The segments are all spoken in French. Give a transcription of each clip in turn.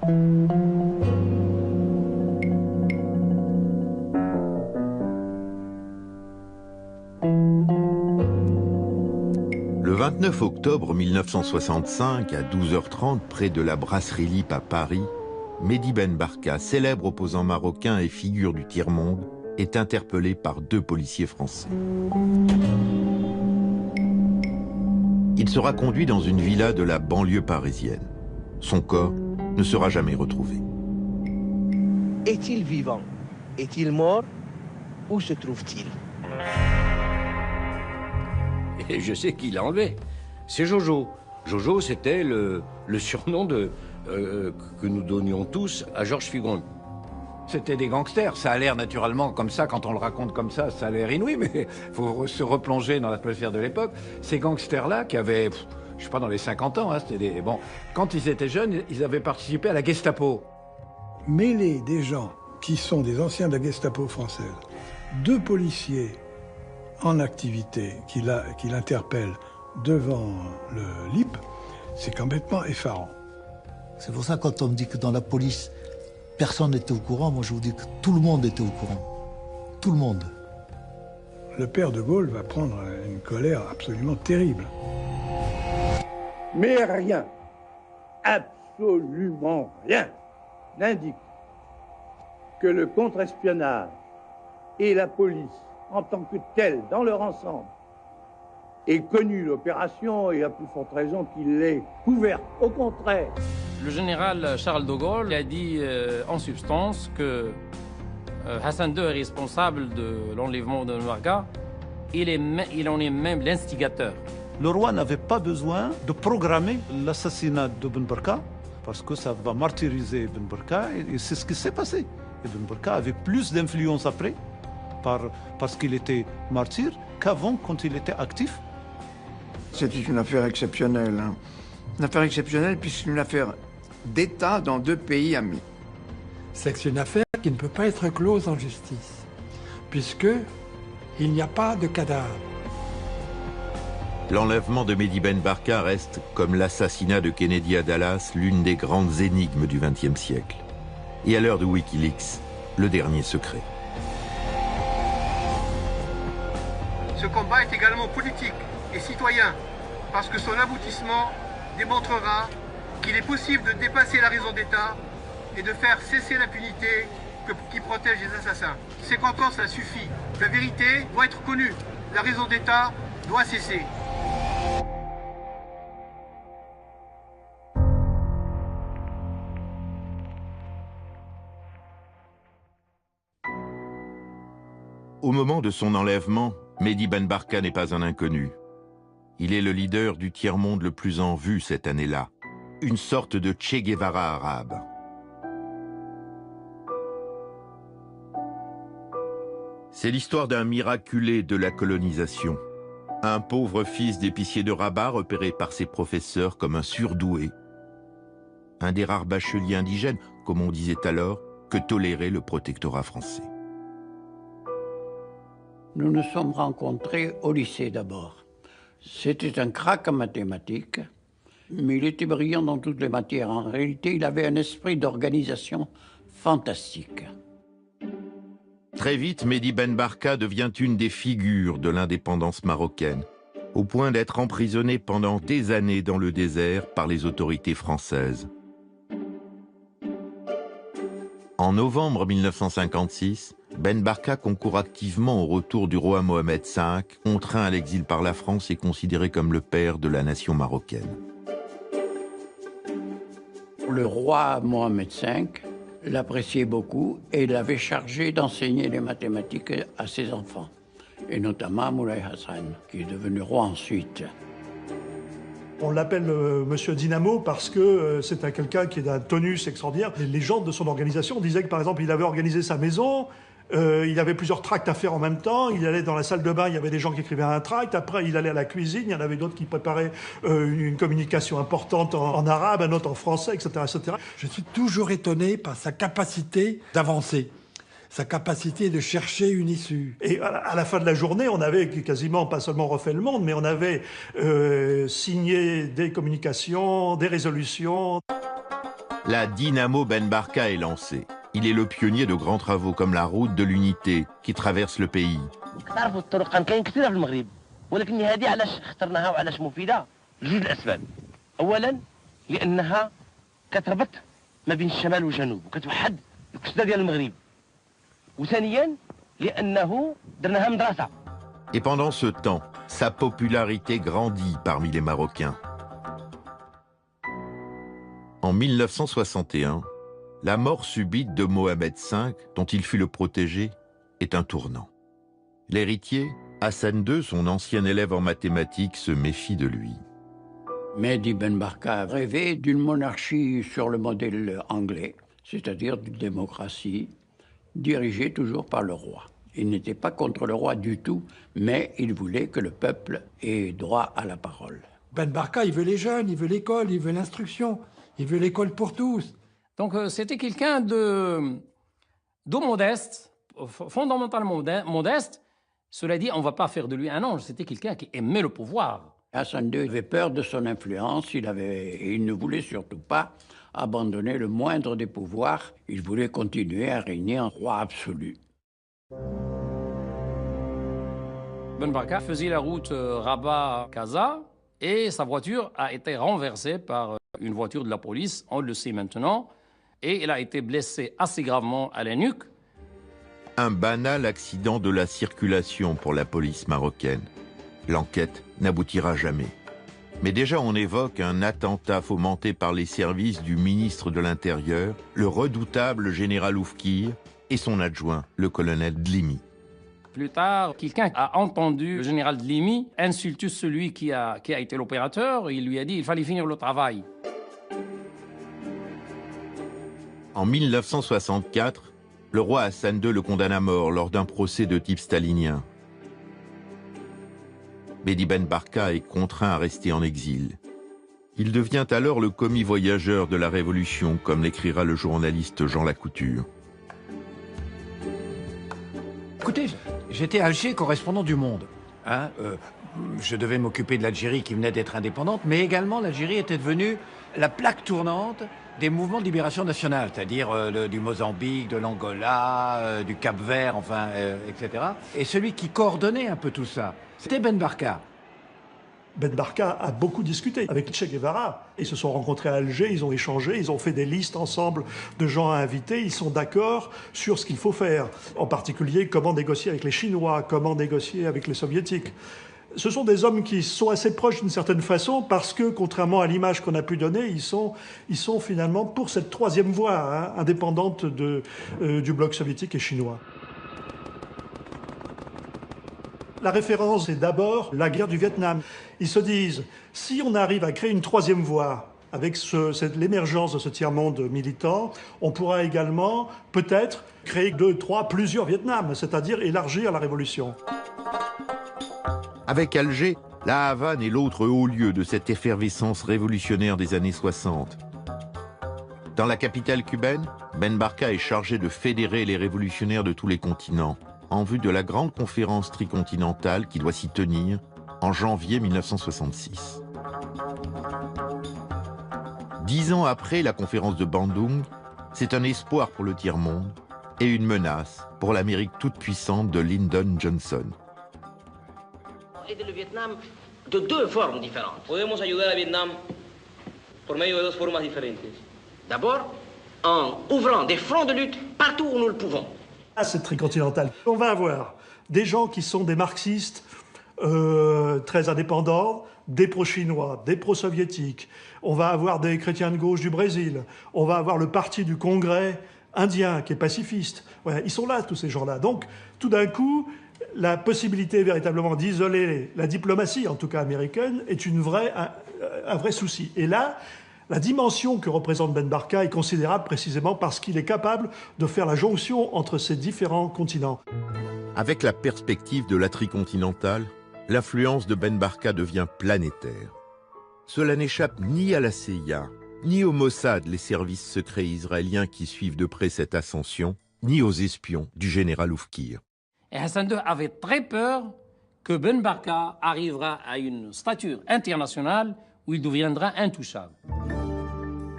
Le 29 octobre 1965, à 12h30, près de la brasserie Lippe à Paris, Mehdi Ben Barka, célèbre opposant marocain et figure du tiers-monde, est interpellé par 2 policiers français. Il sera conduit dans une villa de la banlieue parisienne. Son corps ne sera jamais retrouvé. Est-il vivant? Est-il mort? Où se trouve-t-il? Et je sais qui l'a enlevé. C'est Jojo. Jojo, c'était le surnom que nous donnions tous à Georges Figon. C'était des gangsters. Ça a l'air naturellement comme ça, quand on le raconte comme ça a l'air inouï, mais il faut se replonger dans l'atmosphère de l'époque. Ces gangsters-là, qui avaient, je sais pas, dans les 50 ans, hein, bon, quand ils étaient jeunes, ils avaient participé à la Gestapo. Mêler des gens qui sont des anciens de la Gestapo française, 2 policiers en activité qui l'interpellent devant le LIP, c'est complètement effarant. C'est pour ça, quand on me dit que dans la police, personne n'était au courant, moi je vous dis que tout le monde était au courant. Tout le monde. Le père de Gaulle va prendre une colère absolument terrible. Mais rien, absolument rien, n'indique que le contre-espionnage et la police, en tant que telle, dans leur ensemble, ait connu l'opération et à plus forte raison qu'il l'ait couverte. Au contraire. Le général Charles de Gaulle a dit en substance que Hassan II est responsable de l'enlèvement de Nouarga. Il en est même l'instigateur. Le roi n'avait pas besoin de programmer l'assassinat de Ben Barka parce que ça va martyriser Ben Barka et c'est ce qui s'est passé. Et Ben Barka avait plus d'influence après parce qu'il était martyr qu'avant quand il était actif. C'était une affaire exceptionnelle. Hein. Une affaire exceptionnelle puisque c'est une affaire d'État dans 2 pays amis. C'est une affaire qui ne peut pas être close en justice, puisqu'il n'y a pas de cadavre. L'enlèvement de Mehdi Ben Barka reste, comme l'assassinat de Kennedy à Dallas, l'une des grandes énigmes du XXe siècle. Et à l'heure de Wikileaks, le dernier secret. Ce combat est également politique et citoyen, parce que son aboutissement démontrera qu'il est possible de dépasser la raison d'État et de faire cesser l'impunité qui protège les assassins. C'est qu'encore ça suffit. La vérité doit être connue. La raison d'État doit cesser. Au moment de son enlèvement, Mehdi Ben Barka n'est pas un inconnu. Il est le leader du tiers-monde le plus en vue cette année-là, une sorte de Che Guevara arabe. C'est l'histoire d'un miraculé de la colonisation, un pauvre fils d'épicier de Rabat repéré par ses professeurs comme un surdoué, un des rares bacheliers indigènes, comme on disait alors, que tolérait le protectorat français. Nous nous sommes rencontrés au lycée d'abord. C'était un crack en mathématiques, mais il était brillant dans toutes les matières. En réalité, il avait un esprit d'organisation fantastique. Très vite, Mehdi Ben Barka devient une des figures de l'indépendance marocaine, au point d'être emprisonné pendant des années dans le désert par les autorités françaises. En novembre 1956, Ben Barka concourt activement au retour du roi Mohamed V, contraint à l'exil par la France et considéré comme le père de la nation marocaine. Le roi Mohamed V l'appréciait beaucoup et l'avait chargé d'enseigner les mathématiques à ses enfants, et notamment à Moulay Hassan, qui est devenu roi ensuite. On l'appelle Monsieur Dynamo parce que c'est quelqu'un qui est d'un tonus extraordinaire. Les légendes de son organisation disaient que, par exemple, il avait organisé sa maison, il avait plusieurs tracts à faire en même temps, il allait dans la salle de bain, il y avait des gens qui écrivaient un tract, après il allait à la cuisine, il y en avait d'autres qui préparaient une communication importante en arabe, un autre en français, etc., etc. Je suis toujours étonné par sa capacité d'avancer, sa capacité de chercher une issue. Et à la fin de la journée, on avait quasiment, pas seulement refait le monde, mais on avait signé des communications, des résolutions. La Dynamo Ben Barka est lancée. Il est le pionnier de grands travaux comme la route de l'unité qui traverse le pays. تعرفوا الطرق كاين كثيره في المغرب ولكن هذه علاش اخترناها وعلاش مفيده لجوج الاسباب. اولا لانها كتربط ما بين الشمال والجنوب وكتوحد الكسده ديال المغرب. وثانيا لانه درناها مدرسه. Et pendant ce temps, sa popularité grandit parmi les Marocains. En 1961, la mort subite de Mohamed V, dont il fut le protégé, est un tournant. L'héritier, Hassan II, son ancien élève en mathématiques, se méfie de lui. Mehdi Ben Barka rêvait d'une monarchie sur le modèle anglais, c'est-à-dire d'une démocratie dirigée toujours par le roi. Il n'était pas contre le roi du tout, mais il voulait que le peuple ait droit à la parole. Ben Barka, il veut les jeunes, il veut l'école, il veut l'instruction, il veut l'école pour tous. Donc c'était quelqu'un de modeste, fondamentalement modeste. Cela dit, on ne va pas faire de lui un ange, c'était quelqu'un qui aimait le pouvoir. Hassan II avait peur de son influence, il ne voulait surtout pas abandonner le moindre des pouvoirs. Il voulait continuer à régner en roi absolu. Ben Barka faisait la route Rabat-Casa et sa voiture a été renversée par une voiture de la police, on le sait maintenant, et il a été blessé assez gravement à la nuque. Un banal accident de la circulation pour la police marocaine. L'enquête n'aboutira jamais. Mais déjà on évoque un attentat fomenté par les services du ministre de l'Intérieur, le redoutable général Oufkir, et son adjoint, le colonel Dlimi. Plus tard, quelqu'un a entendu le général Dlimi insulter celui qui a été l'opérateur. Il lui a dit qu'il fallait finir le travail. En 1964, le roi Hassan II le condamne à mort lors d'un procès de type stalinien. Mehdi Ben Barka est contraint à rester en exil. Il devient alors le commis voyageur de la Révolution, comme l'écrira le journaliste Jean Lacouture. Écoutez, j'étais à Alger correspondant du Monde. Je devais m'occuper de l'Algérie qui venait d'être indépendante, mais également l'Algérie était devenue la plaque tournante des mouvements de libération nationale, c'est-à-dire du Mozambique, de l'Angola, du Cap-Vert, etc. Et celui qui coordonnait un peu tout ça, c'était Ben Barka. Ben Barka a beaucoup discuté avec Che Guevara. Ils se sont rencontrés à Alger, ils ont échangé, ils ont fait des listes ensemble de gens à inviter. Ils sont d'accord sur ce qu'il faut faire. En particulier, comment négocier avec les Chinois, comment négocier avec les Soviétiques. Ce sont des hommes qui sont assez proches d'une certaine façon parce que, contrairement à l'image qu'on a pu donner, ils sont finalement pour cette troisième voie, indépendante du bloc soviétique et chinois. La référence est d'abord la guerre du Vietnam. Ils se disent, si on arrive à créer une troisième voie avec l'émergence de ce tiers-monde militant, on pourra également peut-être créer 2, 3, plusieurs Vietnams, c'est-à-dire élargir la révolution. Avec Alger, La Havane est l'autre haut lieu de cette effervescence révolutionnaire des années 60. Dans la capitale cubaine, Ben Barka est chargé de fédérer les révolutionnaires de tous les continents en vue de la grande conférence tricontinentale qui doit s'y tenir en janvier 1966. 10 ans après la conférence de Bandung, c'est un espoir pour le tiers-monde et une menace pour l'Amérique toute puissante de Lyndon Johnson. Aider le Vietnam de 2 formes différentes. Podemos ayudar al Vietnam por medio de 2 formas diferentes. D'abord, en ouvrant des fronts de lutte partout où nous le pouvons. C'est tricontinental. On va avoir des gens qui sont des marxistes très indépendants, des pro-chinois, des pro-soviétiques. On va avoir des chrétiens de gauche du Brésil. On va avoir le parti du Congrès indien qui est pacifiste. Voilà, ils sont là, tous ces gens-là. Donc, tout d'un coup, la possibilité véritablement d'isoler la diplomatie, en tout cas américaine, est un vrai souci. Et là, la dimension que représente Ben Barka est considérable précisément parce qu'il est capable de faire la jonction entre ces différents continents. Avec la perspective de la tricontinentale, l'influence de Ben Barka devient planétaire. Cela n'échappe ni à la CIA, ni au Mossad, les services secrets israéliens qui suivent de près cette ascension, ni aux espions du général Oufkir. Et Hassan II avait très peur que Ben Barka arrivera à une stature internationale où il deviendra intouchable.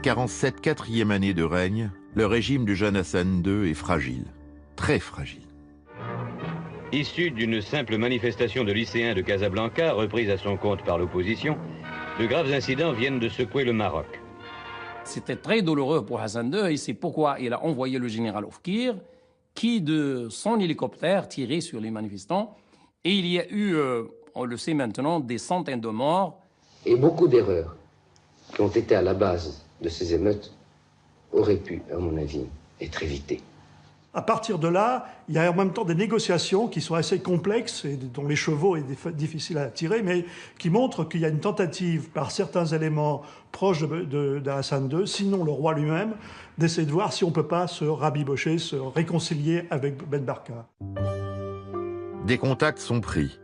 47 quatrième année de règne, le régime de Jean Hassan II est fragile, très fragile. Issu d'une simple manifestation de lycéens de Casablanca, reprise à son compte par l'opposition, de graves incidents viennent de secouer le Maroc. C'était très douloureux pour Hassan II et c'est pourquoi il a envoyé le général Oufkir qui, de son hélicoptère, tirait sur les manifestants. Et il y a eu, on le sait maintenant, des centaines de morts. Et beaucoup d'erreurs qui ont été à la base de ces émeutes auraient pu, à mon avis, être évitées. À partir de là, il y a en même temps des négociations qui sont assez complexes et dont l'écheveau est difficile à tirer, mais qui montrent qu'il y a une tentative par certains éléments proches d'Hassan II, sinon le roi lui-même, d'essayer de voir si on ne peut pas se rabibocher, se réconcilier avec Ben Barka. Des contacts sont pris.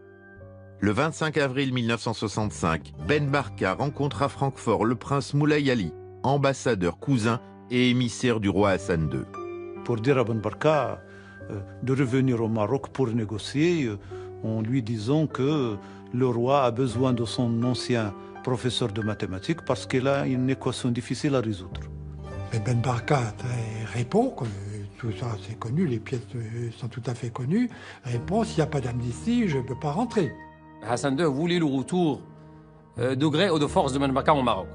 Le 25 avril 1965, Ben Barka rencontre à Francfort le prince Moulay Ali, ambassadeur, cousin et émissaire du roi Hassan II. Pour dire à Ben Barka de revenir au Maroc pour négocier, en lui disant que le roi a besoin de son ancien professeur de mathématiques parce qu'il a une équation difficile à résoudre. Et Ben Barka répond, que tout ça c'est connu, les pièces sont tout à fait connues, répond s'il n'y a pas d'amnistie, je ne peux pas rentrer. Hassan II voulait le retour de gré ou de force de Ben Barka au Maroc,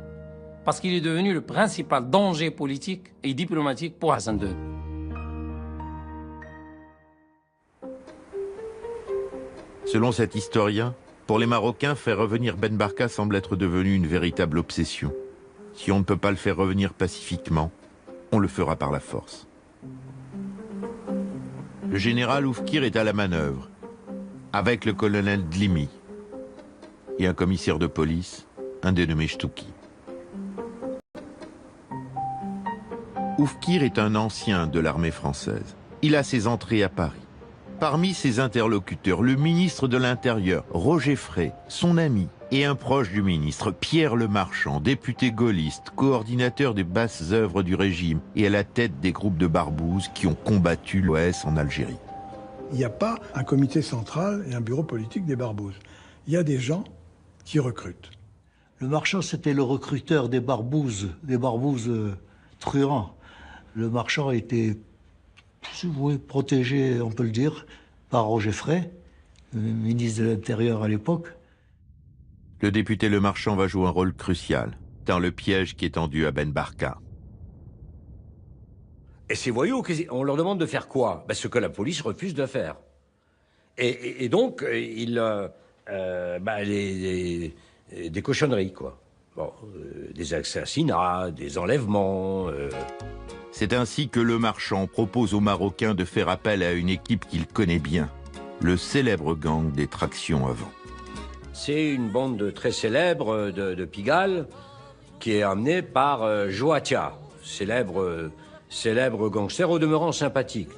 parce qu'il est devenu le principal danger politique et diplomatique pour Hassan II. Selon cet historien, pour les Marocains, faire revenir Ben Barka semble être devenu une véritable obsession. Si on ne peut pas le faire revenir pacifiquement, on le fera par la force. Le général Oufkir est à la manœuvre, avec le colonel Dlimi et un commissaire de police, un dénommé Chtouki. Oufkir est un ancien de l'armée française. Il a ses entrées à Paris. Parmi ses interlocuteurs, le ministre de l'Intérieur, Roger Frey, son ami et un proche du ministre, Pierre Lemarchand, député gaulliste, coordinateur des basses œuvres du régime et à la tête des groupes de barbouzes qui ont combattu l'OS en Algérie. Il n'y a pas un comité central et un bureau politique des barbouzes. Il y a des gens qui recrutent. Le Marchand, c'était le recruteur des barbouzes truands. Le Marchand était protégé, on peut le dire, par Roger Frey, le ministre de l'Intérieur à l'époque. Le député Lemarchand va jouer un rôle crucial dans le piège qui est tendu à Ben Barka. Et ces voyous, on leur demande de faire quoi? Ce que la police refuse de faire. Et donc, des cochonneries, quoi. Bon, des assassinats, des enlèvements... C'est ainsi que Lemarchand propose aux Marocains de faire appel à une équipe qu'il connaît bien, le célèbre gang des tractions avant. C'est une bande très célèbre de Pigalle qui est emmenée par Joatia, célèbre gangster, au demeurant sympathique,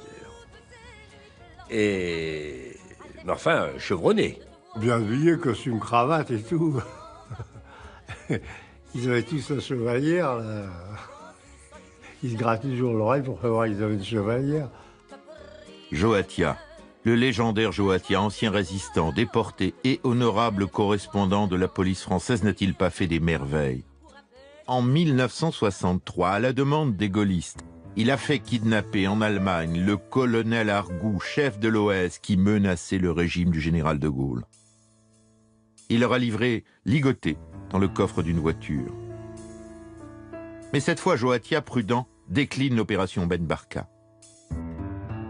d'ailleurs. Mais enfin, chevronné. Bien habillé, costume, cravate et tout. Ils avaient tous la chevalière, là. Ils se grattaient toujours l'oreille pour savoir qu'ils avaient une chevalière. Joatia, le légendaire Joatia, ancien résistant, déporté et honorable correspondant de la police française, n'a-t-il pas fait des merveilles? En 1963, à la demande des gaullistes, il a fait kidnapper en Allemagne le colonel Argout, chef de l'OS, qui menaçait le régime du général de Gaulle. Il leur a livré ligoté dans le coffre d'une voiture. Mais cette fois, Joatia, prudent, décline l'opération Ben Barka.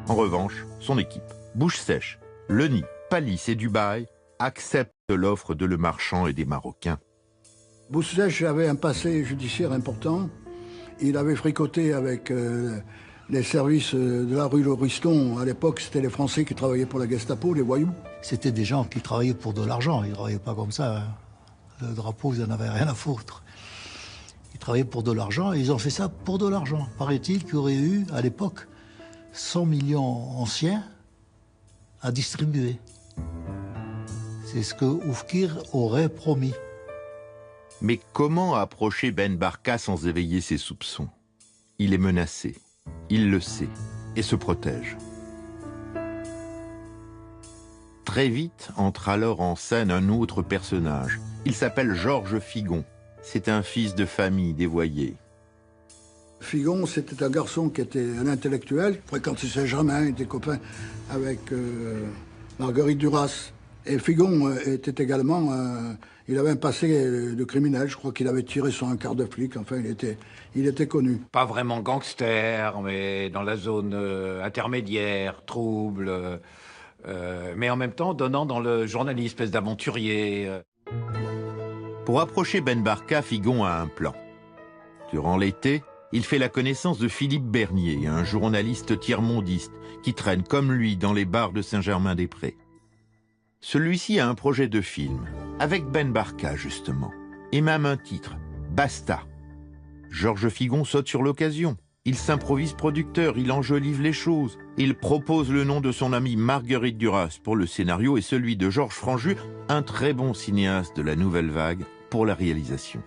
En revanche, son équipe, bouche sèche, Leni, Palis et Dubaï, acceptent l'offre de Lemarchand et des Marocains. Bouche sèche avait un passé judiciaire important. Il avait fricoté avec les services de la rue Lauriston. À l'époque, c'était les Français qui travaillaient pour la Gestapo, les voyous. C'était des gens qui travaillaient pour de l'argent. Ils ne travaillaient pas comme ça. Le drapeau, ils n'en avaient rien à foutre. Ils travaillaient pour de l'argent et ils ont fait ça pour de l'argent. Paraît-il qu'il y aurait eu, à l'époque, 100 millions anciens à distribuer. C'est ce que Oufkir aurait promis. Mais comment approcher Ben Barka sans éveiller ses soupçons? Il est menacé, il le sait, et se protège. Très vite entre alors en scène un autre personnage. Il s'appelle Georges Figon. C'est un fils de famille dévoyé. Figon, c'était un garçon qui était un intellectuel, fréquentait Saint-Germain, était copain avec Marguerite Duras. Et Figon était également, il avait un passé de criminel, je crois qu'il avait tiré sur un quart de flic, enfin il était connu. Pas vraiment gangster, mais dans la zone intermédiaire, trouble, mais en même temps donnant dans le journalisme, espèce d'aventurier. Pour approcher Ben Barka, Figon a un plan. Durant l'été, il fait la connaissance de Philippe Bernier, un journaliste tiers-mondiste qui traîne comme lui dans les bars de Saint-Germain-des-Prés. Celui-ci a un projet de film, avec Ben Barka justement, et même un titre, Basta. Georges Figon saute sur l'occasion. Il s'improvise producteur, il enjolive les choses. Il propose le nom de son amie Marguerite Duras pour le scénario et celui de Georges Franju, un très bon cinéaste de la Nouvelle Vague, pour la réalisation.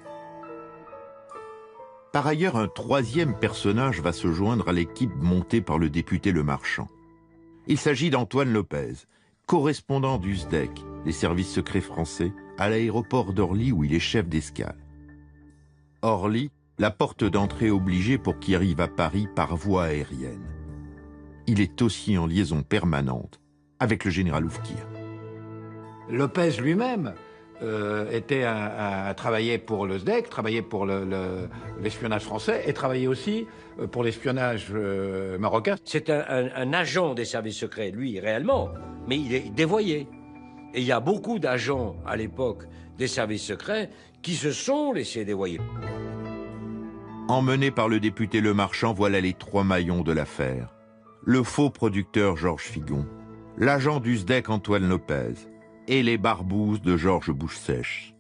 Par ailleurs, un troisième personnage va se joindre à l'équipe montée par le député Le Marchand. Il s'agit d'Antoine Lopez, correspondant du SDEC, les services secrets français, à l'aéroport d'Orly où il est chef d'escale. Orly, la porte d'entrée obligée pour qui arrive à Paris par voie aérienne. Il est aussi en liaison permanente avec le général Oufkir. Lopez lui-même travaillait pour le SDEC, travaillait pour l'espionnage français et travaillait aussi pour l'espionnage marocain. C'est un agent des services secrets, lui, réellement, mais il est dévoyé. Et il y a beaucoup d'agents, à l'époque, des services secrets qui se sont laissés dévoyer. Emmené par le député Le Marchand, voilà les trois maillons de l'affaire. Le faux producteur Georges Figon, l'agent du SDEC Antoine Lopez et les barbouzes de Georges Bouche-Sèche.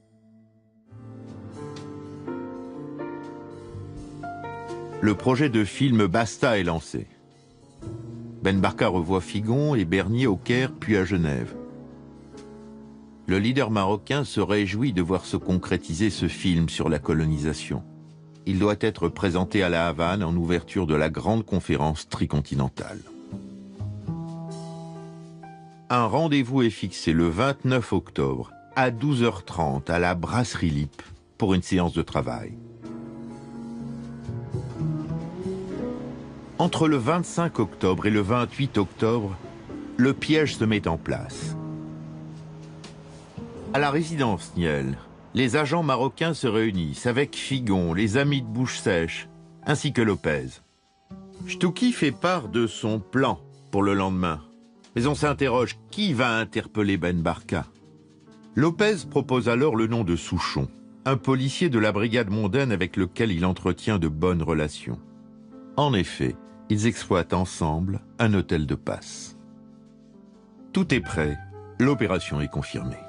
Le projet de film Basta est lancé. Ben Barka revoit Figon et Bernier au Caire puis à Genève. Le leader marocain se réjouit de voir se concrétiser ce film sur la colonisation. Il doit être présenté à La Havane en ouverture de la grande conférence tricontinentale. Un rendez-vous est fixé le 29 octobre à 12h30 à la Brasserie Lippe pour une séance de travail. Entre le 25 octobre et le 28 octobre, le piège se met en place. À la résidence Niel, les agents marocains se réunissent avec Figon, les amis de Bouche-Sèche, ainsi que Lopez. Chtouki fait part de son plan pour le lendemain. Mais on s'interroge, qui va interpeller Ben Barka? Lopez propose alors le nom de Souchon, un policier de la brigade mondaine avec lequel il entretient de bonnes relations. En effet, ils exploitent ensemble un hôtel de passe. Tout est prêt, l'opération est confirmée.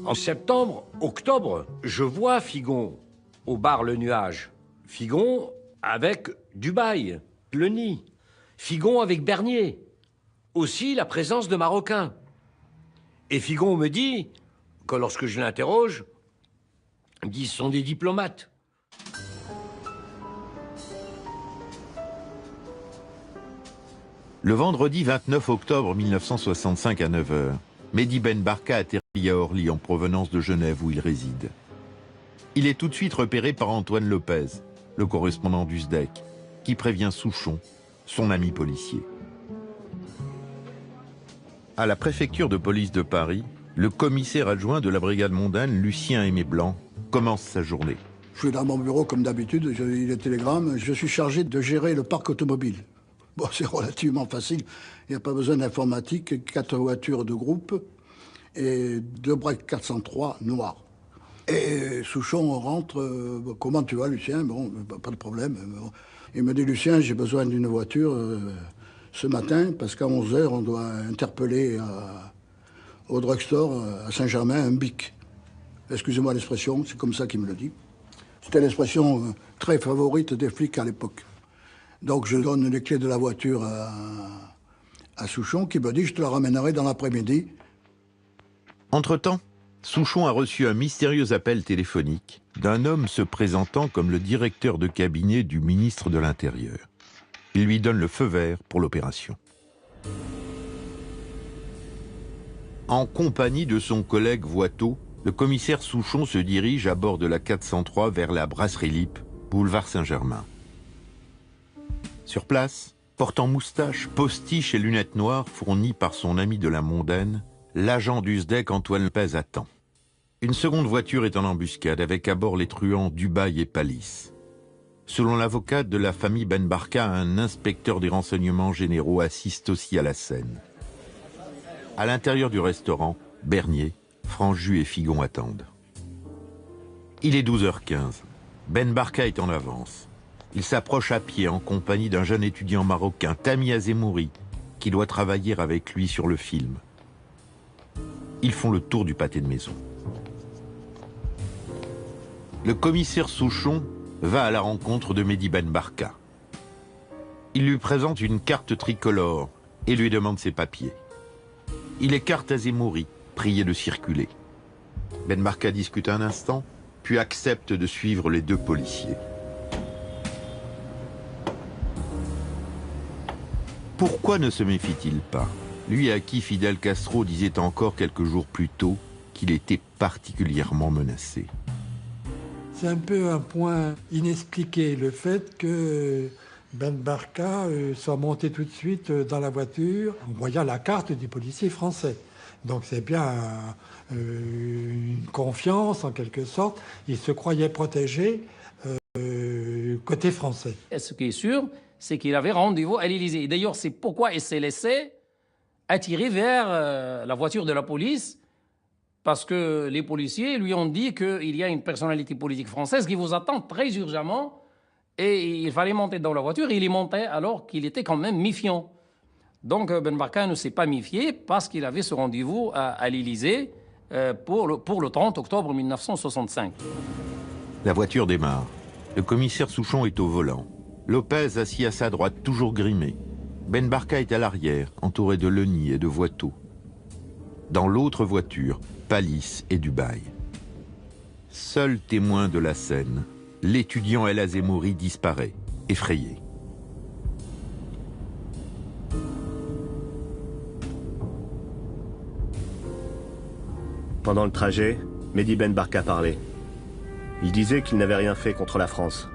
En septembre, octobre, je vois Figon au bar Le Nuage. Figon avec Dubaï, Le Nid. Figon avec Bernier. Aussi la présence de Marocains. Et Figon me dit, que lorsque je l'interroge, il me dit, ce sont des diplomates. Le vendredi 29 octobre 1965 à 9h, Mehdi Ben Barka atterrit à Orly en provenance de Genève où il réside. Il est tout de suite repéré par Antoine Lopez, le correspondant du SDEC, qui prévient Souchon, son ami policier. À la préfecture de police de Paris, le commissaire adjoint de la brigade mondaine, Lucien Aimé Blanc, commence sa journée. Je suis dans mon bureau comme d'habitude, j'ai les télégrammes. Je suis chargé de gérer le parc automobile. Bon, c'est relativement facile. Il n'y a pas besoin d'informatique. 4 voitures de groupe et 2 breaks 403 noirs. Et Souchon rentre. Comment tu vas, Lucien? Bon, pas de problème. Bon. Il me dit, Lucien, j'ai besoin d'une voiture ce matin parce qu'à 11h, on doit interpeller au drugstore à Saint-Germain un bic. Excusez-moi l'expression, c'est comme ça qu'il me le dit. C'était l'expression très favorite des flics à l'époque. Donc je donne les clés de la voiture à Souchon qui me dit « je te la ramènerai dans l'après-midi ». Entre-temps, Souchon a reçu un mystérieux appel téléphonique d'un homme se présentant comme le directeur de cabinet du ministre de l'Intérieur. Il lui donne le feu vert pour l'opération. En compagnie de son collègue Voiteau, le commissaire Souchon se dirige à bord de la 403 vers la Brasserie Lippe boulevard Saint-Germain. Sur place, portant moustache, postiche et lunettes noires fournies par son ami de la mondaine, l'agent du SDEC Antoine Lopez attend. Une seconde voiture est en embuscade avec à bord les truands Dubaï et Palisse. Selon l'avocate de la famille Ben Barka, un inspecteur des renseignements généraux assiste aussi à la scène. À l'intérieur du restaurant, Bernier, Franju et Figon attendent. Il est 12h15. Ben Barka est en avance. Il s'approche à pied en compagnie d'un jeune étudiant marocain, Tami Azemouri, qui doit travailler avec lui sur le film. Ils font le tour du pâté de maison. Le commissaire Souchon va à la rencontre de Mehdi Ben Barka. Il lui présente une carte tricolore et lui demande ses papiers. Il écarte Azemouri, prié de circuler. Ben Barka discute un instant, puis accepte de suivre les deux policiers. Pourquoi ne se méfie-t-il pas? Lui à qui Fidel Castro disait encore quelques jours plus tôt qu'il était particulièrement menacé. C'est un peu un point inexpliqué, le fait que Ben Barka soit monté tout de suite dans la voiture en voyant la carte du policier français. Donc c'est bien une confiance en quelque sorte. Il se croyait protégé côté français. Et ce qui est sûr, c'est qu'il avait rendez-vous à l'Élysée. D'ailleurs, c'est pourquoi il s'est laissé attirer vers la voiture de la police, parce que les policiers lui ont dit qu'il y a une personnalité politique française qui vous attend très urgemment, et il fallait monter dans la voiture, et il y montait alors qu'il était quand même méfiant. Donc Ben Barka ne s'est pas méfié parce qu'il avait ce rendez-vous à l'Élysée pour le 30 octobre 1965. La voiture démarre. Le commissaire Souchon est au volant. Lopez assis à sa droite, toujours grimé. Ben Barka est à l'arrière, entouré de Leni et de Voiteau. Dans l'autre voiture, Palisse et Dubaï. Seul témoin de la scène, l'étudiant El Azemouri disparaît, effrayé. Pendant le trajet, Mehdi Ben Barka parlait. Il disait qu'il n'avait rien fait contre la France.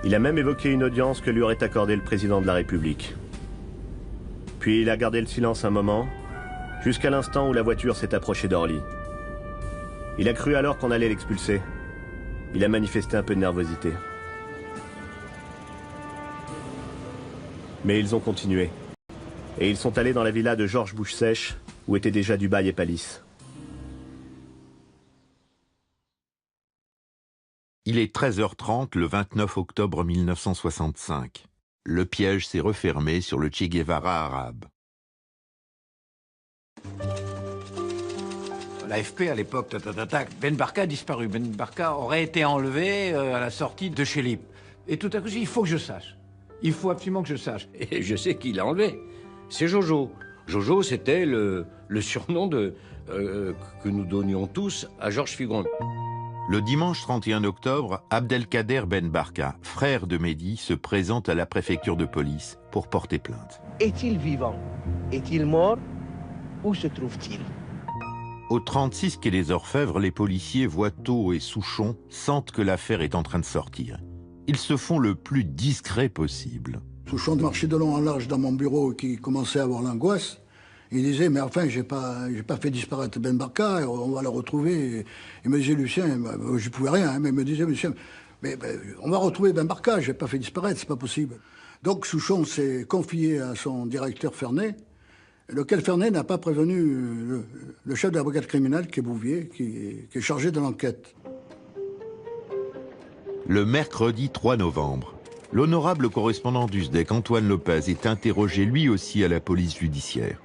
Il a même évoqué une audience que lui aurait accordée le président de la République. Puis il a gardé le silence un moment, jusqu'à l'instant où la voiture s'est approchée d'Orly. Il a cru alors qu'on allait l'expulser. Il a manifesté un peu de nervosité. Mais ils ont continué. Et ils sont allés dans la villa de Georges Bouche-Sèche, où étaient déjà Dubaï et Palisse. Il est 13h30 le 29 octobre 1965. Le piège s'est refermé sur le Che Guevara arabe. L'AFP à l'époque, Ben Barka a disparu. Ben Barka aurait été enlevé à la sortie de chez Lip. Et tout à coup, il faut que je sache. Il faut absolument que je sache. Et je sais qui l'a enlevé. C'est Jojo. Jojo, c'était le surnom que nous donnions tous à Georges Figon. Le dimanche 31 octobre, Abdelkader Ben Barka, frère de Mehdi, se présente à la préfecture de police pour porter plainte. Est-il vivant? Est-il mort? Où se trouve-t-il? Au 36 quai des Orfèvres, les policiers Voiteau et Souchon sentent que l'affaire est en train de sortir. Ils se font le plus discret possible. Souchon marchait de long en large dans mon bureau qui commençait à avoir l'angoisse. Il disait, mais enfin, j'ai pas fait disparaître Ben Barka, on va le retrouver. Il me disait, Lucien, je pouvais rien, mais il me disait, Lucien, mais on va retrouver Ben Barka, j'ai pas fait disparaître, c'est pas possible. Donc Souchon s'est confié à son directeur Fernet, lequel Fernet n'a pas prévenu le chef de la brigade criminelle, qui est Bouvier, qui est chargé de l'enquête. Le mercredi 3 novembre, l'honorable correspondant du SDEC, Antoine Lopez, est interrogé lui aussi à la police judiciaire.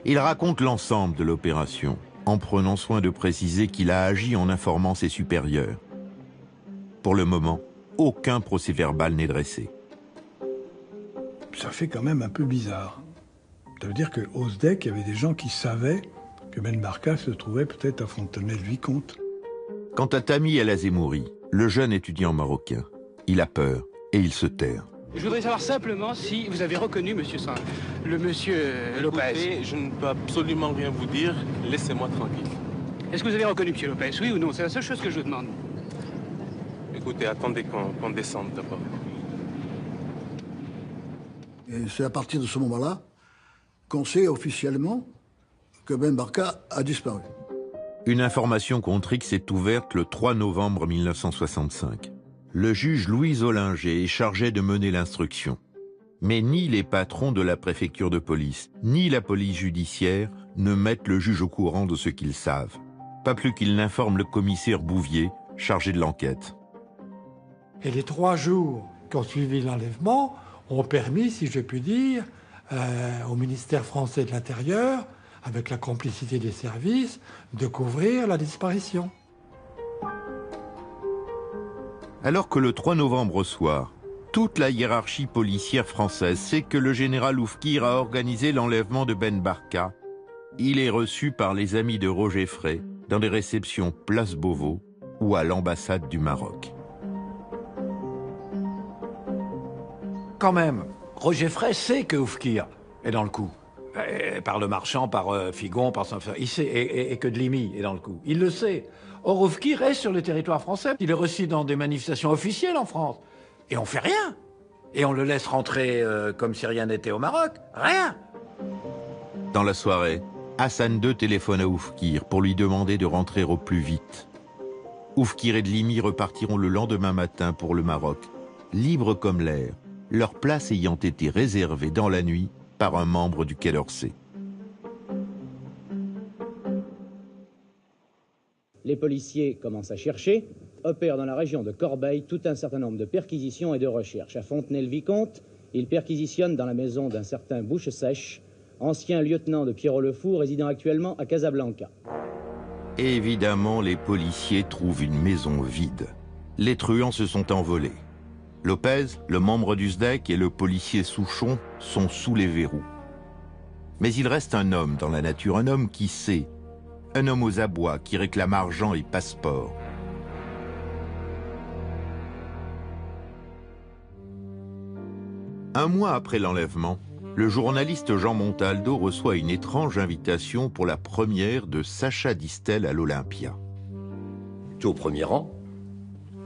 Il raconte l'ensemble de l'opération, en prenant soin de préciser qu'il a agi en informant ses supérieurs. Pour le moment, aucun procès-verbal n'est dressé. Ça fait quand même un peu bizarre. Ça veut dire qu'au SDEC, il y avait des gens qui savaient que Ben Barka se trouvait peut-être à Fontenay-le-Vicomte. Quant à Tami El Azemouri, le jeune étudiant marocain, il a peur et il se terre. Je voudrais savoir simplement si vous avez reconnu monsieur Lopez. Je ne peux absolument rien vous dire. Laissez-moi tranquille. Est-ce que vous avez reconnu monsieur Lopez, oui ou non? C'est la seule chose que je vous demande. Écoutez, attendez qu'on descende d'abord. Et c'est à partir de ce moment-là qu'on sait officiellement que Ben Barka a disparu. Une information contre X est ouverte le 3 novembre 1965. Le juge Louis Ollinger est chargé de mener l'instruction. Mais ni les patrons de la préfecture de police, ni la police judiciaire ne mettent le juge au courant de ce qu'ils savent. Pas plus qu'ils n'informent le commissaire Bouvier, chargé de l'enquête. Et les 3 jours qui ont suivi l'enlèvement ont permis, si je puis dire, au ministère français de l'Intérieur, avec la complicité des services, de couvrir la disparition. Alors que le 3 novembre au soir, toute la hiérarchie policière française sait que le général Oufkir a organisé l'enlèvement de Ben Barka, il est reçu par les amis de Roger Frey dans des réceptions Place Beauvau ou à l'ambassade du Maroc. Quand même, Roger Frey sait que Oufkir est dans le coup. Par le marchand, par Figon, par son... Il sait, et que Dlimi est dans le coup. Il le sait. Or, Oufkir est sur le territoire français. Il est reçu dans des manifestations officielles en France. Et on fait rien. Et on le laisse rentrer comme si rien n'était au Maroc. Rien. Dans la soirée, Hassan II téléphone à Oufkir pour lui demander de rentrer au plus vite. Oufkir et Dlimi repartiront le lendemain matin pour le Maroc, libres comme l'air, leur place ayant été réservée dans la nuit par un membre du Quai d'Orsay. Les policiers commencent à chercher, opèrent dans la région de Corbeil tout un certain nombre de perquisitions et de recherches. À Fontenay-le-Vicomte, ils perquisitionnent dans la maison d'un certain Bouche-Sèche, ancien lieutenant de Pierrot-le-Fou, résidant actuellement à Casablanca. Évidemment, les policiers trouvent une maison vide. Les truands se sont envolés. Lopez, le membre du SDEC, et le policier Souchon sont sous les verrous. Mais il reste un homme dans la nature, un homme qui sait, un homme aux abois qui réclame argent et passeport. Un mois après l'enlèvement, le journaliste Jean Montaldo reçoit une étrange invitation pour la première de Sacha Distel à l'Olympia. Tout au premier rang.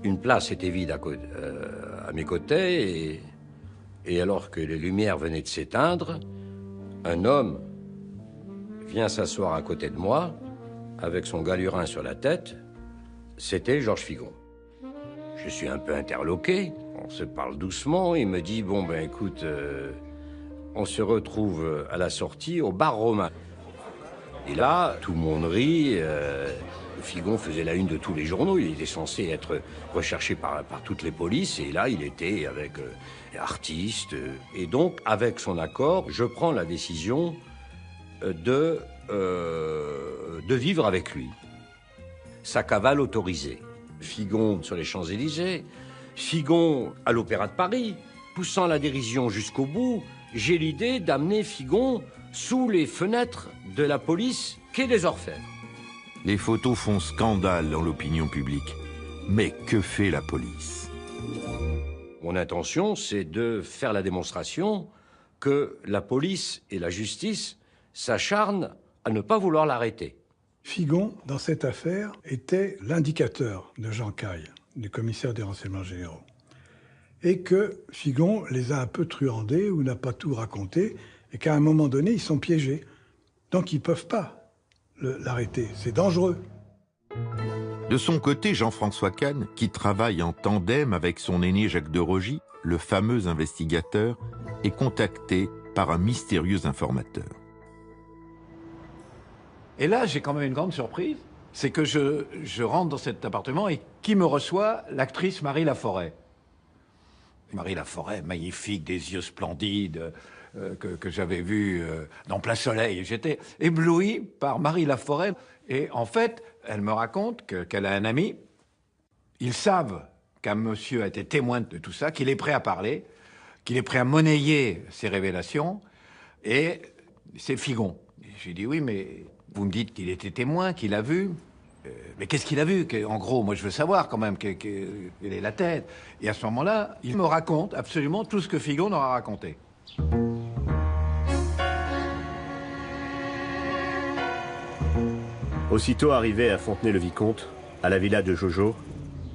Une place était vide à mes côtés et alors que les lumières venaient de s'éteindre, un homme vient s'asseoir à côté de moi avec son galurin sur la tête. C'était Georges Figon. Je suis un peu interloqué, on se parle doucement, il me dit « Bon ben écoute, on se retrouve à la sortie au bar Romain ». Et là, tout le monde rit. Figon faisait la une de tous les journaux. Il était censé être recherché par toutes les polices. Et là, il était avec artistes. Et donc, avec son accord, je prends la décision de vivre avec lui. Sa cavale autorisée. Figon sur les Champs-Élysées. Figon à l'Opéra de Paris. Poussant la dérision jusqu'au bout, j'ai l'idée d'amener Figon sous les fenêtres de la police quai des Orfèvres. Les photos font scandale dans l'opinion publique. Mais que fait la police? Mon intention, c'est de faire la démonstration que la police et la justice s'acharnent à ne pas vouloir l'arrêter. Figon, dans cette affaire, était l'indicateur de Jean Caille, du commissaire des renseignements généraux. Et que Figon les a un peu truandés ou n'a pas tout raconté, et qu'à un moment donné, ils sont piégés. Donc ils ne peuvent pas l'arrêter. C'est dangereux. De son côté, Jean-François Kahn, qui travaille en tandem avec son aîné Jacques de Rogy, le fameux investigateur, est contacté par un mystérieux informateur. Et là, j'ai quand même une grande surprise, c'est que je rentre dans cet appartement et qui me reçoit? L'actrice Marie Laforêt. Marie Laforêt, magnifique, des yeux splendides, que j'avais vu dans Plein Soleil. J'étais ébloui par Marie Laforêt. Et en fait, elle me raconte qu'elle a un ami. Ils savent qu'un monsieur a été témoin de tout ça, qu'il est prêt à parler, qu'il est prêt à monnayer ses révélations. Et c'est Figon. J'ai dit oui, mais vous me dites qu'il était témoin, qu'il a vu. Mais qu'est-ce qu'il a vu? En gros, moi je veux savoir quand même quelle est la tête. Et à ce moment-là, il me raconte absolument tout ce que Figon aura raconté. Aussitôt arrivé à Fontenay-le-Vicomte, à la villa de Jojo,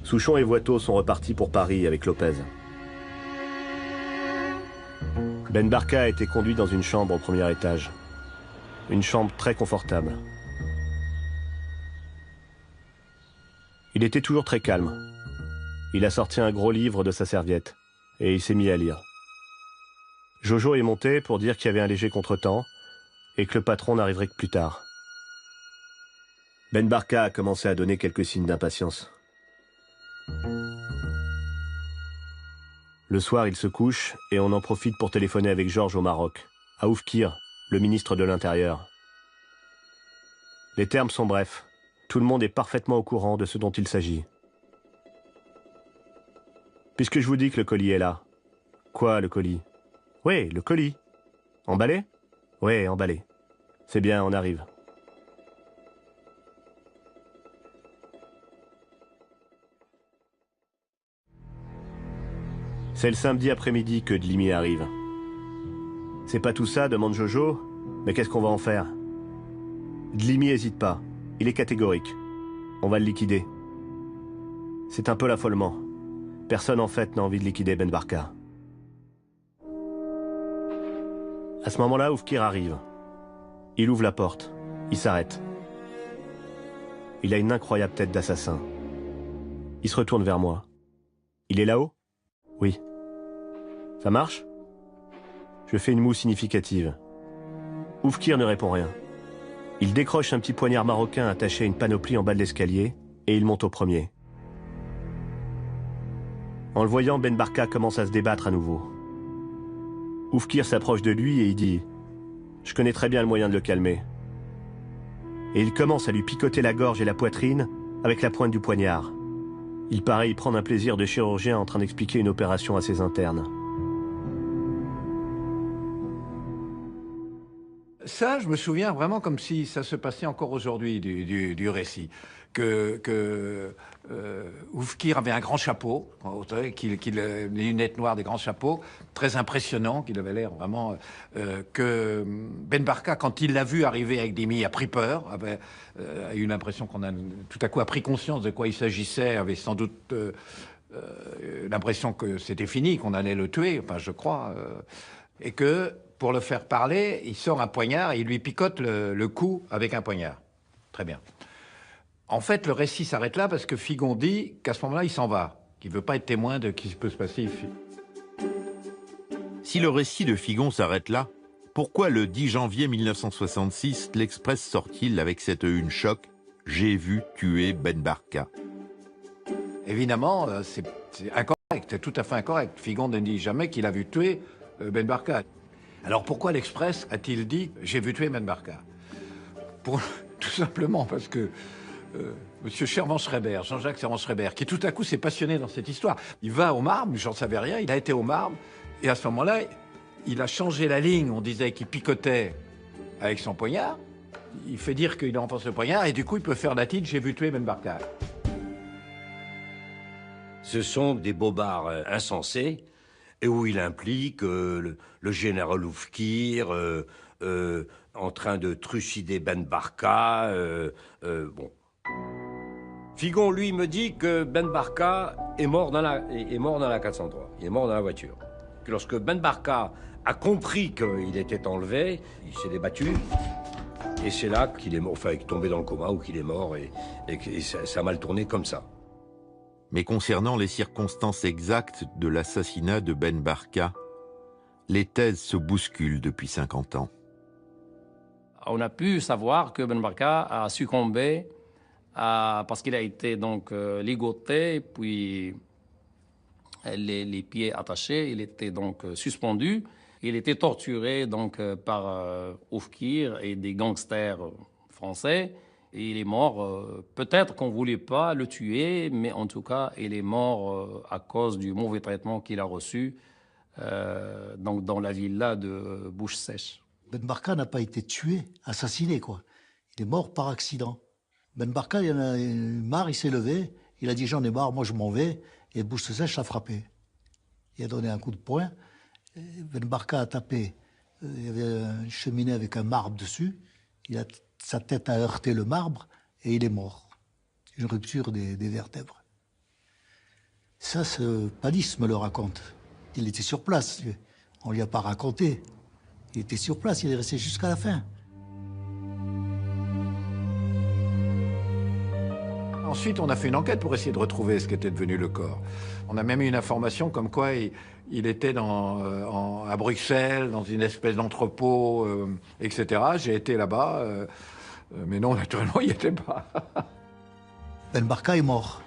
Souchon et Voitot sont repartis pour Paris avec Lopez. Ben Barka a été conduit dans une chambre au premier étage. Une chambre très confortable. Il était toujours très calme. Il a sorti un gros livre de sa serviette et il s'est mis à lire. Jojo est monté pour dire qu'il y avait un léger contretemps et que le patron n'arriverait que plus tard. Ben Barka a commencé à donner quelques signes d'impatience. Le soir, il se couche et on en profite pour téléphoner avec Georges au Maroc, à Oufkir, le ministre de l'Intérieur. Les termes sont brefs. Tout le monde est parfaitement au courant de ce dont il s'agit. Puisque je vous dis que le colis est là. Quoi, le colis? Oui, le colis. Emballé? Oui, emballé. C'est bien, on arrive. C'est le samedi après-midi que Dlimi arrive. C'est pas tout ça, demande Jojo, mais qu'est-ce qu'on va en faire? Dlimi hésite pas, il est catégorique. On va le liquider. C'est un peu l'affolement. Personne en fait n'a envie de liquider Ben Barka. À ce moment-là, Oufkir arrive. Il ouvre la porte, il s'arrête. Il a une incroyable tête d'assassin. Il se retourne vers moi. Il est là-haut? Oui. Ça marche? Je fais une moue significative. Oufkir ne répond rien. Il décroche un petit poignard marocain attaché à une panoplie en bas de l'escalier et il monte au premier. En le voyant, Ben Barka commence à se débattre à nouveau. Oufkir s'approche de lui et il dit « Je connais très bien le moyen de le calmer. » Et il commence à lui picoter la gorge et la poitrine avec la pointe du poignard. Il paraît y prendre un plaisir de chirurgien en train d'expliquer une opération à ses internes. Ça, je me souviens vraiment comme si ça se passait encore aujourd'hui du récit. Oufkir avait un grand chapeau, des lunettes noires, des grands chapeaux, très impressionnants, qu'il avait l'air vraiment... que Ben Barka, quand il l'a vu arriver avec Dlimi, a pris peur, a eu l'impression qu'on a tout à coup a pris conscience de quoi il s'agissait, avait sans doute l'impression que c'était fini, qu'on allait le tuer, enfin je crois, et que pour le faire parler, il sort un poignard et il lui picote le cou avec un poignard. Très bien. En fait, le récit s'arrête là parce que Figon dit qu'à ce moment-là, il s'en va, qu'il ne veut pas être témoin de ce qui peut se passer ici. Si le récit de Figon s'arrête là, pourquoi le 10 janvier 1966, l'Express sort-il avec cette une choc « J'ai vu tuer Ben Barka ». Évidemment, c'est incorrect, c'est tout à fait incorrect. Figon ne dit jamais qu'il a vu tuer Ben Barka. Alors pourquoi l'Express a-t-il dit « J'ai vu tuer Ben Barka » Tout simplement parce que Monsieur Servan-Schreiber, Jean-Jacques Servan-Schreiber, qui tout à coup s'est passionné dans cette histoire. Il va au Marne, j'en savais rien, il a été au Marne, et à ce moment-là, il a changé la ligne. On disait qu'il picotait avec son poignard. Il fait dire qu'il enfonce le poignard, et du coup, il peut faire la titre « J'ai vu tuer Ben Barka ». Ce sont des bobards insensés, et où il implique le général Oufkir en train de trucider Ben Barka. Bon. Figon, lui, me dit que Ben Barka est mort dans la 403. Il est mort dans la voiture. Que lorsque Ben Barka a compris qu'il était enlevé, il s'est débattu. Et c'est là qu'il est mort, enfin, qu'il est tombé dans le coma ou qu'il est mort. Et ça a mal tourné comme ça. Mais concernant les circonstances exactes de l'assassinat de Ben Barka, les thèses se bousculent depuis 50 ans. On a pu savoir que Ben Barka a succombé parce qu'il a été donc ligoté, puis les pieds attachés, il était donc suspendu. Il était torturé donc par Oufkir et des gangsters français. Et il est mort, peut-être qu'on ne voulait pas le tuer, mais en tout cas, il est mort à cause du mauvais traitement qu'il a reçu donc dans la villa de Bouche-Sèche. Ben Barka n'a pas été tué, assassiné, quoi. Il est mort par accident. Ben Barka, il en a marre, il s'est levé, il a dit « j'en ai marre, moi je m'en vais », et Bouche-Sèche l'a frappé. Il a donné un coup de poing, Ben Barka a tapé, il y avait une cheminée avec un marbre dessus, sa tête a heurté le marbre et il est mort. Une rupture des vertèbres. Ça, ce Palis me le raconte. Il était sur place. On ne lui a pas raconté. Il était sur place, il est resté jusqu'à la fin. Ensuite, on a fait une enquête pour essayer de retrouver ce qu'était devenu le corps. On a même eu une information comme quoi il était à Bruxelles, dans une espèce d'entrepôt, etc. J'ai été là-bas, mais non, naturellement, il n'y était pas. Ben Barka est mort.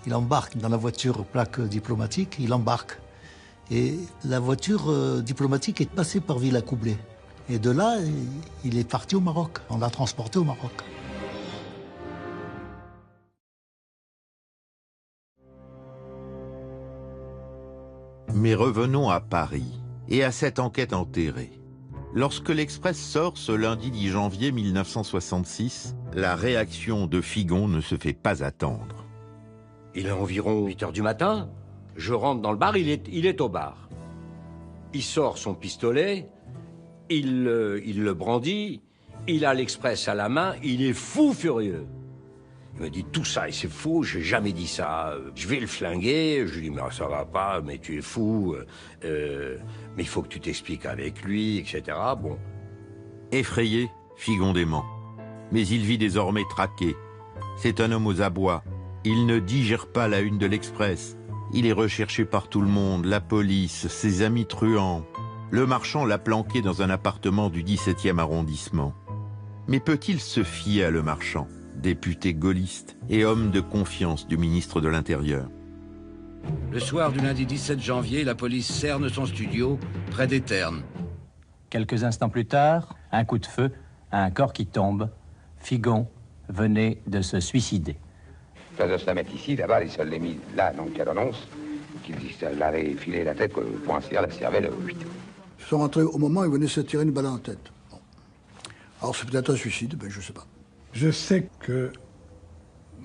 Il embarque dans la voiture plaque diplomatique, il embarque. Et la voiture diplomatique est passée par Villacoublay. Et de là, il est parti au Maroc. On l'a transporté au Maroc. Mais revenons à Paris et à cette enquête enterrée. Lorsque l'Express sort ce lundi 10 janvier 1966, la réaction de Figon ne se fait pas attendre. Il est environ 8 heures du matin. Je rentre dans le bar, il est au bar. Il sort son pistolet, il le brandit, il a l'Express à la main, il est fou furieux. Il me dit tout ça et c'est faux, j'ai jamais dit ça. Je vais le flinguer. Je lui dis mais ça va pas, mais tu es fou. Mais il faut que tu t'expliques avec lui, etc. Bon. Effrayé, Figon dément. Mais il vit désormais traqué. C'est un homme aux abois. Il ne digère pas la une de l'Express. Il est recherché par tout le monde, la police, ses amis truands. Le marchand l'a planqué dans un appartement du 17e arrondissement. Mais peut-il se fier à le marchand, député gaulliste et homme de confiance du ministre de l'Intérieur? Le soir du lundi 17 janvier, la police cerne son studio près des Ternes. Quelques instants plus tard, un coup de feu, un corps qui tombe. Figon venait de se suicider. De se la mettre ici, là-bas, il se l'est mis là, dans le cadonnonce, qu'il l'avait filé la tête pour ainsi dire la cervelle. Ils sont rentrés au moment où ils venaient se tirer une balle en tête. Bon. Alors c'est peut-être un suicide, ben je sais pas. Je sais que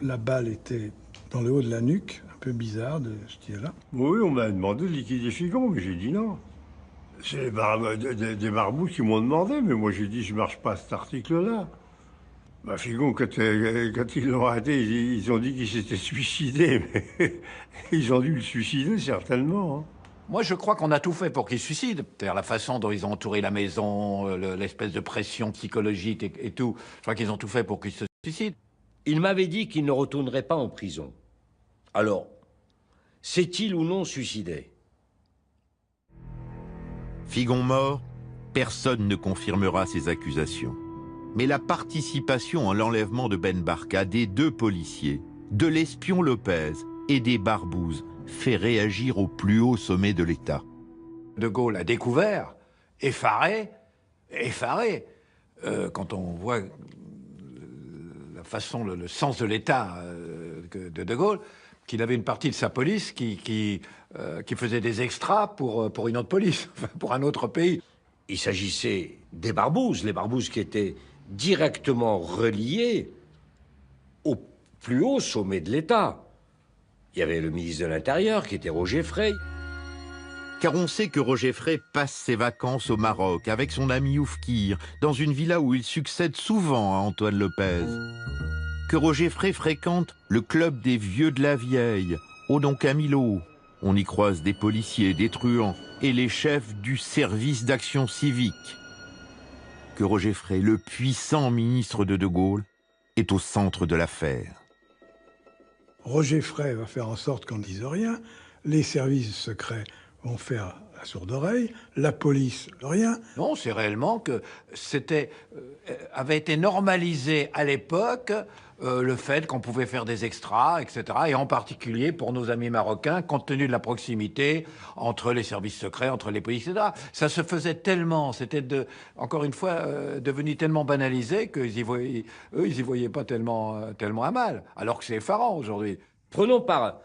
la balle était dans le haut de la nuque, un peu bizarre de ce tir-là. Oui, on m'a demandé de liquider Figon, mais j'ai dit non. C'est des marabouts qui m'ont demandé, mais moi j'ai dit je marche pas à cet article-là. Bah, Figon, quand ils l'ont arrêté, ils ont dit qu'il s'était suicidé, mais ils ont dû le suicider certainement. Hein. Moi, je crois qu'on a tout fait pour qu'il se suicide. C'est-à-dire la façon dont ils ont entouré la maison, l'espèce de pression psychologique et tout. Je crois qu'ils ont tout fait pour qu'il se suicide. Il m'avait dit qu'il ne retournerait pas en prison. Alors, s'est-il ou non suicidé? Figon mort, personne ne confirmera ces accusations. Mais la participation à l'enlèvement de Ben Barka des deux policiers, de l'espion Lopez et des barbouzes fait réagir au plus haut sommet de l'État. De Gaulle a découvert, effaré, quand on voit la façon, le sens de l'État de Gaulle, qu'il avait une partie de sa police qui faisait des extras pour une autre police, pour un autre pays. Il s'agissait des barbouzes, les barbouzes qui étaient directement reliés au plus haut sommet de l'État. Il y avait le ministre de l'Intérieur qui était Roger Frey. Car on sait que Roger Frey passe ses vacances au Maroc avec son ami Oufkir, dans une villa où il succède souvent à Antoine Lopez. Que Roger Frey fréquente le club des vieux de la vieille, au Don Camilo. On y croise des policiers, des truands et les chefs du service d'action civique. Que Roger Frey, le puissant ministre de Gaulle, est au centre de l'affaire. Roger Frey va faire en sorte qu'on ne dise rien, les services secrets vont faire la sourde oreille, la police, rien. Non, c'est réellement que avait été normalisé à l'époque le fait qu'on pouvait faire des extras, etc. Et en particulier pour nos amis marocains, compte tenu de la proximité entre les services secrets, entre les polices, etc. Ça se faisait tellement, c'était encore une fois devenu tellement banalisé qu'eux, ils y voyaient pas tellement à mal, alors que c'est effarant aujourd'hui. Prenons par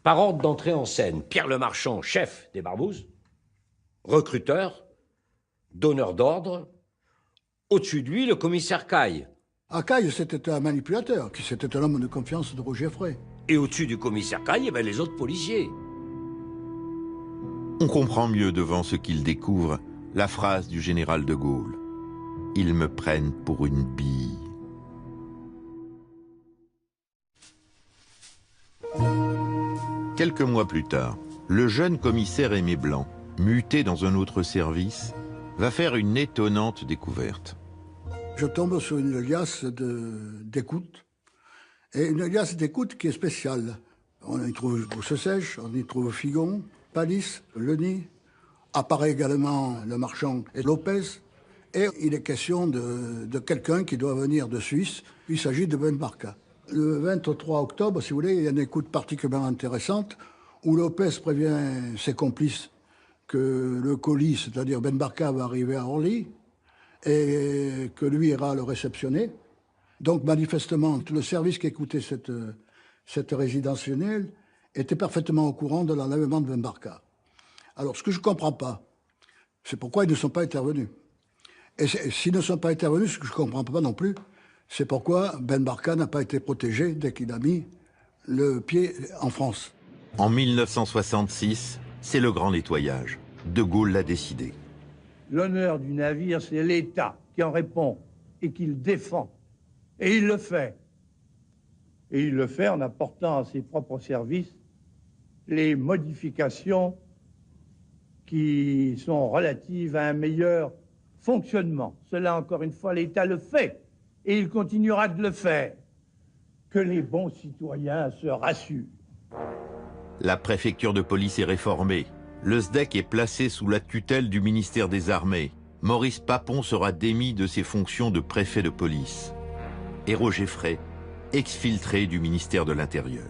ordre d'entrée en scène Pierre le Marchand, chef des barbouzes, recruteur, donneur d'ordre. Au-dessus de lui, le commissaire Caille. Caille, c'était un manipulateur, c'était un homme de confiance de Roger Frey. Et au-dessus du commissaire Caille, les autres policiers. On comprend mieux devant ce qu'il découvre la phrase du général de Gaulle. Ils me prennent pour une bille. Quelques mois plus tard, le jeune commissaire Aimé Blanc, muté dans un autre service, va faire une étonnante découverte. Je tombe sur une liasse d'écoute, et une liasse d'écoute qui est spéciale. On y trouve Bouche-Sèche, on y trouve Figon, Palis, Leny, apparaît également le marchand et Lopez, et il est question de quelqu'un qui doit venir de Suisse. Il s'agit de Ben Barka. Le 23 octobre, si vous voulez, il y a une écoute particulièrement intéressante où Lopez prévient ses complices que le colis, c'est-à-dire Ben Barka, va arriver à Orly et que lui ira le réceptionner. Donc manifestement, le service qui écoutait cette résidentielle était parfaitement au courant de l'enlèvement de Ben Barka. Alors ce que je ne comprends pas, c'est pourquoi ils ne sont pas intervenus. Et s'ils ne sont pas intervenus, ce que je ne comprends pas non plus, c'est pourquoi Ben Barka n'a pas été protégé dès qu'il a mis le pied en France. En 1966, c'est le grand nettoyage. De Gaulle l'a décidé. L'honneur du navire, c'est l'État qui en répond et qui le défend. Et il le fait. Et il le fait en apportant à ses propres services les modifications qui sont relatives à un meilleur fonctionnement. Cela, encore une fois, l'État le fait. Et il continuera de le faire. Que les bons citoyens se rassurent. La préfecture de police est réformée. Le SDEC est placé sous la tutelle du ministère des Armées. Maurice Papon sera démis de ses fonctions de préfet de police. Et Roger Frey, exfiltré du ministère de l'Intérieur.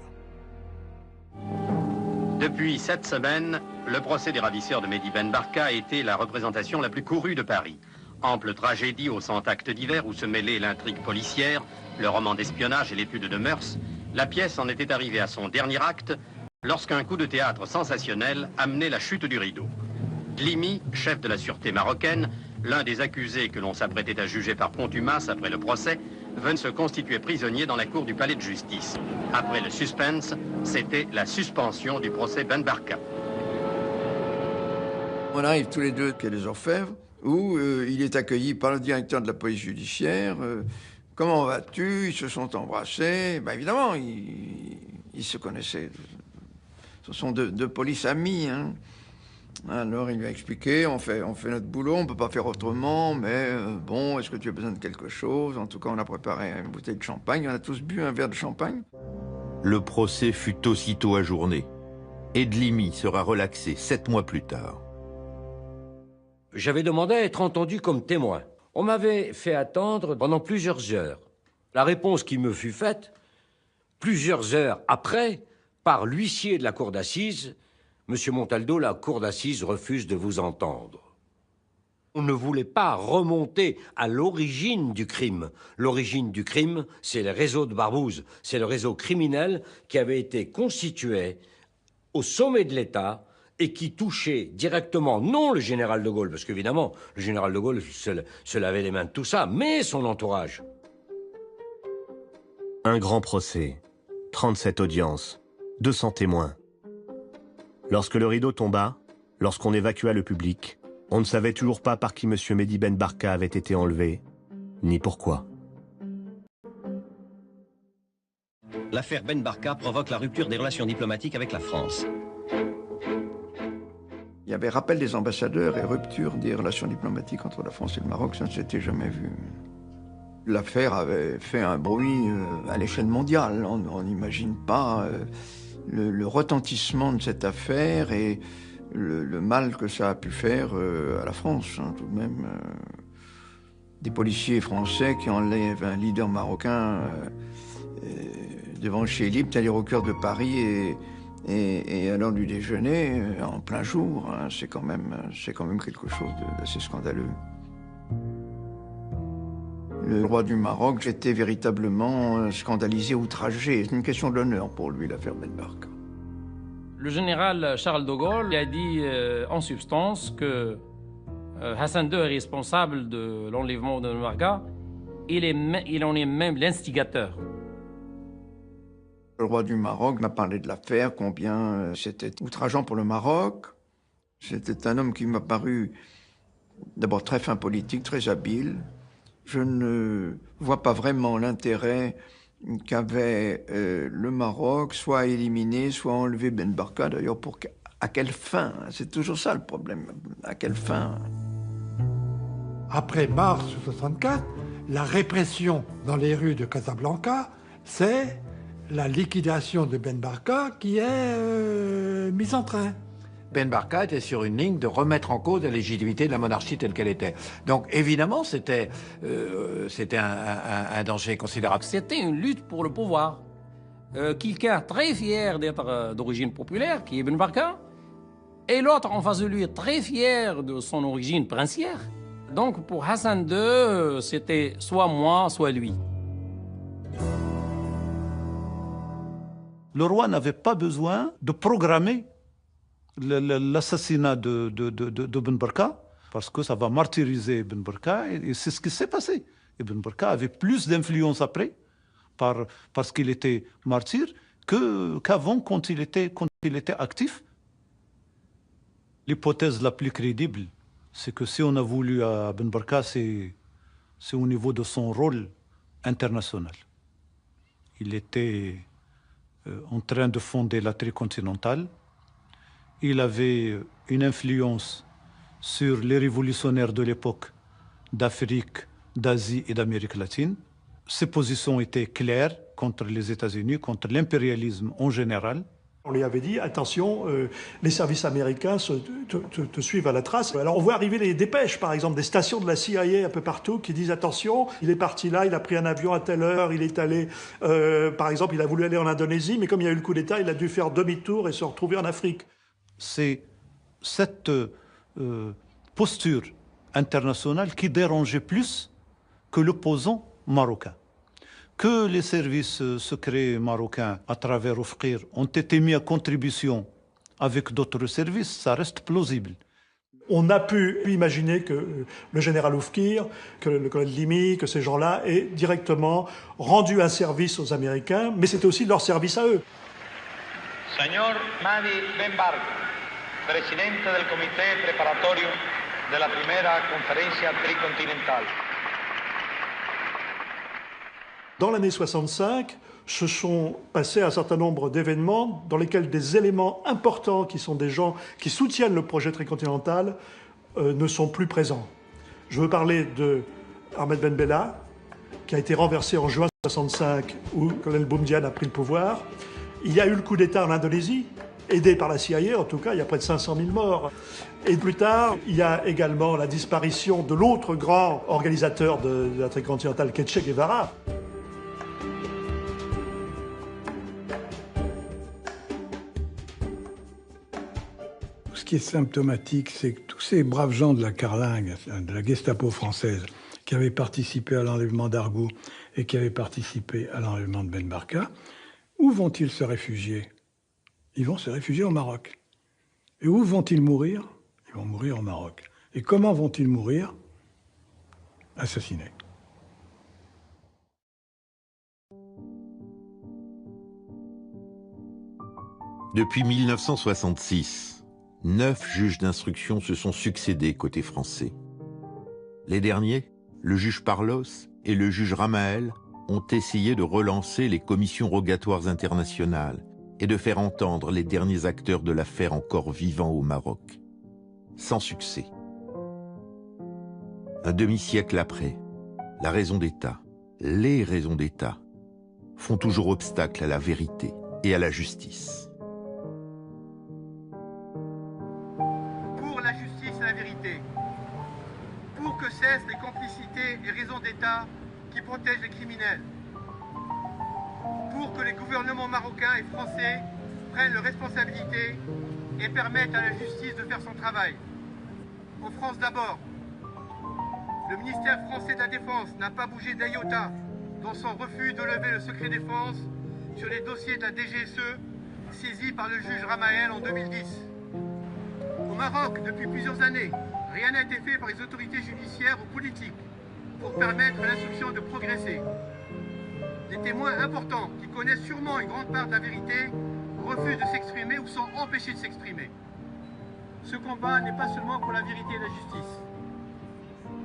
Depuis 7 semaines, le procès des ravisseurs de Mehdi Ben Barka a été la représentation la plus courue de Paris. Ample tragédie aux 100 actes divers où se mêlaient l'intrigue policière, le roman d'espionnage et l'étude de mœurs, la pièce en était arrivée à son dernier acte lorsqu'un coup de théâtre sensationnel amenait la chute du rideau. Dlimi, chef de la sûreté marocaine, l'un des accusés que l'on s'apprêtait à juger par contumace après le procès, venait se constituer prisonnier dans la cour du palais de justice. Après le suspense, c'était la suspension du procès Ben Barka. On arrive tous les deux quai des Orfèvres, où il est accueilli par le directeur de la police judiciaire. Comment vas-tu? Ils se sont embrassés. Ben évidemment, ils se connaissaient. Ce sont deux polices amis. Hein. Alors il lui a expliqué, on fait notre boulot, on ne peut pas faire autrement, mais bon, est-ce que tu as besoin de quelque chose? En tout cas, on a préparé une bouteille de champagne, on a tous bu un verre de champagne. Le procès fut aussitôt ajourné. Et Dlimi sera relaxé 7 mois plus tard. J'avais demandé à être entendu comme témoin. On m'avait fait attendre pendant plusieurs heures. La réponse qui me fut faite, plusieurs heures après, par l'huissier de la cour d'assises, Monsieur Montaldo, la cour d'assises refuse de vous entendre. On ne voulait pas remonter à l'origine du crime. L'origine du crime, c'est le réseau de Barbouze. C'est le réseau criminel qui avait été constitué au sommet de l'État et qui touchait directement, non le général de Gaulle, parce qu'évidemment, le général de Gaulle se lavait les mains de tout ça, mais son entourage. Un grand procès, 37 audiences, 200 témoins. Lorsque le rideau tomba, lorsqu'on évacua le public, on ne savait toujours pas par qui M. Mehdi Ben Barka avait été enlevé, ni pourquoi. L'affaire Ben Barka provoque la rupture des relations diplomatiques avec la France. Il y avait rappel des ambassadeurs et rupture des relations diplomatiques entre la France et le Maroc, ça ne s'était jamais vu. L'affaire avait fait un bruit à l'échelle mondiale. On n'imagine pas le retentissement de cette affaire et le mal que ça a pu faire à la France, hein, tout de même. Des policiers français qui enlèvent un leader marocain devant le Chez Libre, c'est-à-dire au cœur de Paris, et à l'heure du déjeuner, en plein jour, hein, c'est quand même quelque chose d'assez scandaleux. Le roi du Maroc était véritablement scandalisé, outragé. C'est une question d'honneur pour lui, l'affaire Ben Barka. Le général Charles de Gaulle a dit en substance que Hassan II est responsable de l'enlèvement de Ben Barka. Il en est même l'instigateur. Le roi du Maroc m'a parlé de l'affaire, combien c'était outrageant pour le Maroc. C'était un homme qui m'a paru d'abord très fin politique, très habile. Je ne vois pas vraiment l'intérêt qu'avait le Maroc soit éliminé, soit enlevé Ben Barka. D'ailleurs, à quelle fin? C'est toujours ça le problème. À quelle fin? Après mars 64, la répression dans les rues de Casablanca, c'est la liquidation de Ben Barka qui est mise en train. Ben Barka était sur une ligne de remettre en cause la légitimité de la monarchie telle qu'elle était. Donc évidemment, c'était un danger considérable. C'était une lutte pour le pouvoir. Quelqu'un très fier d'être d'origine populaire, qui est Ben Barka, et l'autre en face de lui très fier de son origine princière. Donc pour Hassan II, c'était soit moi, soit lui. Le roi n'avait pas besoin de programmer l'assassinat de Ben Barka, parce que ça va martyriser Ben Barka, et c'est ce qui s'est passé. Et Ben Barka avait plus d'influence après, parce qu'il était martyr, qu'avant, quand il était actif. L'hypothèse la plus crédible, c'est que si on a voulu à Ben Barka, c'est au niveau de son rôle international. Il était en train de fonder la tricontinentale. Il avait une influence sur les révolutionnaires de l'époque d'Afrique, d'Asie et d'Amérique latine. Ses positions étaient claires contre les États-Unis, contre l'impérialisme en général. On lui avait dit, attention, les services américains te suivent à la trace. Alors on voit arriver les dépêches, par exemple, des stations de la CIA un peu partout qui disent, attention, il est parti là, il a pris un avion à telle heure, il est allé, par exemple, il a voulu aller en Indonésie, mais comme il y a eu le coup d'État, il a dû faire demi-tour et se retrouver en Afrique. C'est cette posture internationale qui dérangeait plus que l'opposant marocain. Que les services secrets marocains, à travers Oufkir, ont été mis à contribution avec d'autres services, ça reste plausible. On a pu imaginer que le général Oufkir, que le colonel Limi, que ces gens-là aient directement rendu un service aux Américains, mais c'était aussi leur service à eux. Señor Madi Ben Barka, presidente del comité preparatorio de la primera conferencia tricontinental. Dans l'année 65, se sont passés un certain nombre d'événements dans lesquels des éléments importants, qui sont des gens qui soutiennent le projet tricontinental, ne sont plus présents. Je veux parler de Ahmed Ben Bella, qui a été renversé en juin 65, où le colonel Boumediene a pris le pouvoir. Il y a eu le coup d'État en Indonésie, aidé par la CIA, en tout cas, il y a près de 500 000 morts. Et plus tard, il y a également la disparition de l'autre grand organisateur de la tricontinentale, Che Guevara. Ce qui est symptomatique, c'est que tous ces braves gens de la Carlingue, de la Gestapo française, qui avaient participé à l'enlèvement d'Argout et qui avaient participé à l'enlèvement de Ben Barka, où vont-ils se réfugier? Ils vont se réfugier au Maroc. Et où vont-ils mourir? Ils vont mourir au Maroc. Et comment vont-ils mourir? Assassinés. Depuis 1966, 9 juges d'instruction se sont succédés côté français. Les derniers, le juge Parlos et le juge Ramael, ont essayé de relancer les commissions rogatoires internationales et de faire entendre les derniers acteurs de l'affaire encore vivants au Maroc. Sans succès. Un demi-siècle après, la raison d'État, les raisons d'État, font toujours obstacle à la vérité et à la justice. Pour que cessent les complicités et raisons d'État qui protègent les criminels. Pour que les gouvernements marocains et français prennent leurs responsabilités et permettent à la justice de faire son travail. En France d'abord, le ministère français de la Défense n'a pas bougé d'un iota dans son refus de lever le secret défense sur les dossiers de la DGSE saisis par le juge Ramael en 2010. Au Maroc, depuis plusieurs années, rien n'a été fait par les autorités judiciaires ou politiques pour permettre à l'instruction de progresser. Des témoins importants qui connaissent sûrement une grande part de la vérité refusent de s'exprimer ou sont empêchés de s'exprimer. Ce combat n'est pas seulement pour la vérité et la justice.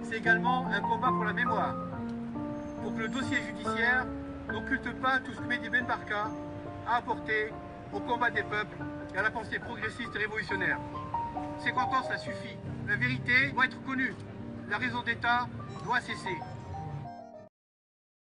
C'est également un combat pour la mémoire, pour que le dossier judiciaire n'occulte pas tout ce que Mehdi Ben Barka a apporté au combat des peuples et à la pensée progressiste et révolutionnaire. 50 ans, ça suffit. La vérité doit être connue. La raison d'État doit cesser.